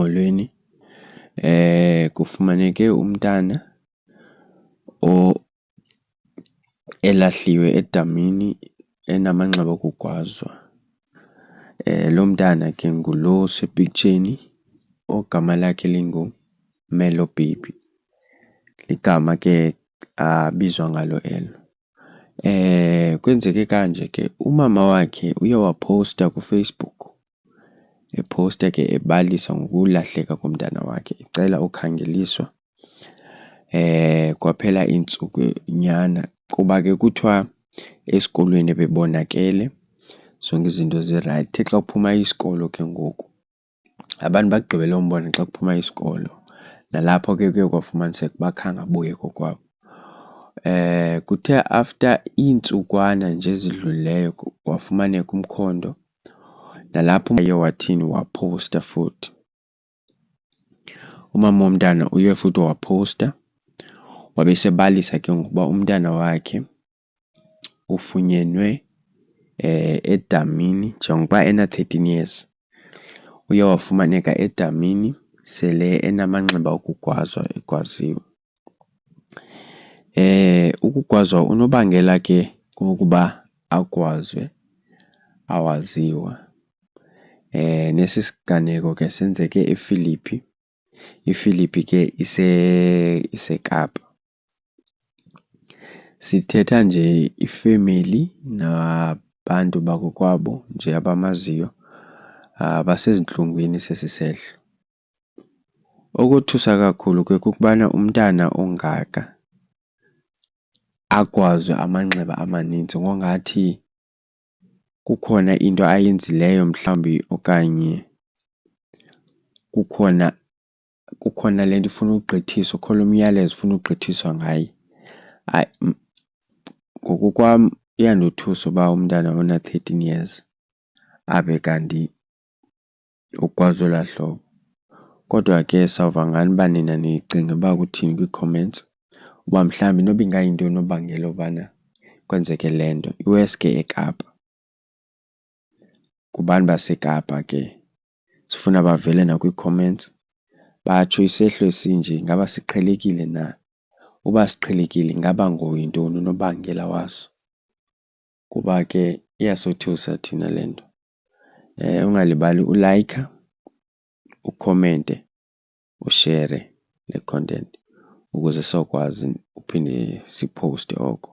emolweni kufumaneke umntana elahliwe edamini enamanxeba okugwazwa. Lo mntana ke ngulo usepikitsheni ogama lakhe linguMelo Baby, ligama ke abizwa ngalo elo. Kwenzeke kanje ke umama wakhe uye wapowusta kuFacebook, epowusta ke ebalisa ngokulahleka komntana wakhe, ecela ukhangeliswa. Kwaphela iintsukunyana kuba ke kuthiwa esikolweni bebonakele zonke izinto zirayithi. Ithe xa kuphuma isikolo ke ngoku abantu bagqibele umbona xa kuphuma isikolo, nalapho ke kuye kwafumaniseka uba khange abuye kokwabo. Kuthe after iintsukwana nje ezidlulileyo wafumaneka umkhondo, nalapho uye wathini wapowusta futhi. Umama womntana uye futhi wapowusta wabe sebalisa ke ngokuba umntana wakhe ufunyenwe edamini njengokuba ena-13 years. Uye wafumaneka edamini sele enamanxeba okugwazwa, egwaziwe. Ukugwazwa, unobangela ke wokuba agwazwe awaziwa. Nesi siganeko ke senzeke eFilippi. IFilippi ke iseKapa. Sithetha nje ifemeli nabantu bakokwabo nje abamaziyo basezintlungwini sesi sehlo. Okothusa kakhulu ke kukubana umntana ongaka agwazwe amanxeba amaninzi ngongathi kukhona into ayenzileyo mhlawumbi, okanye kukhona le nto ifuna ugqithiswa, ukhona umyalezo ufuna ugqithiswa ngaye. Ngokokwam iyandothusa uba umntana ona-13 years abe kanti ugwazwa olwaa hlobo. Kodwa ke sawuva ngani uba nina nicinga uba kuthini kwii-comments, uba mhlawumbi inoba ingayintoni unobangela ubana kwenzeke le nto. Iwesi ke eKapa. Kubantu baseKapa ke sifuna bavele nakwii-comments batsho isehlo esinje ingaba siqhelekile na. Uba siqhelekile ingaba yintoni unobangela waso, kuba ke iyasothusa thina le nto. Ungalibali ulayikha, ukhomente, ushere le content ukuze sizokwazi uphinde sipowuste oko.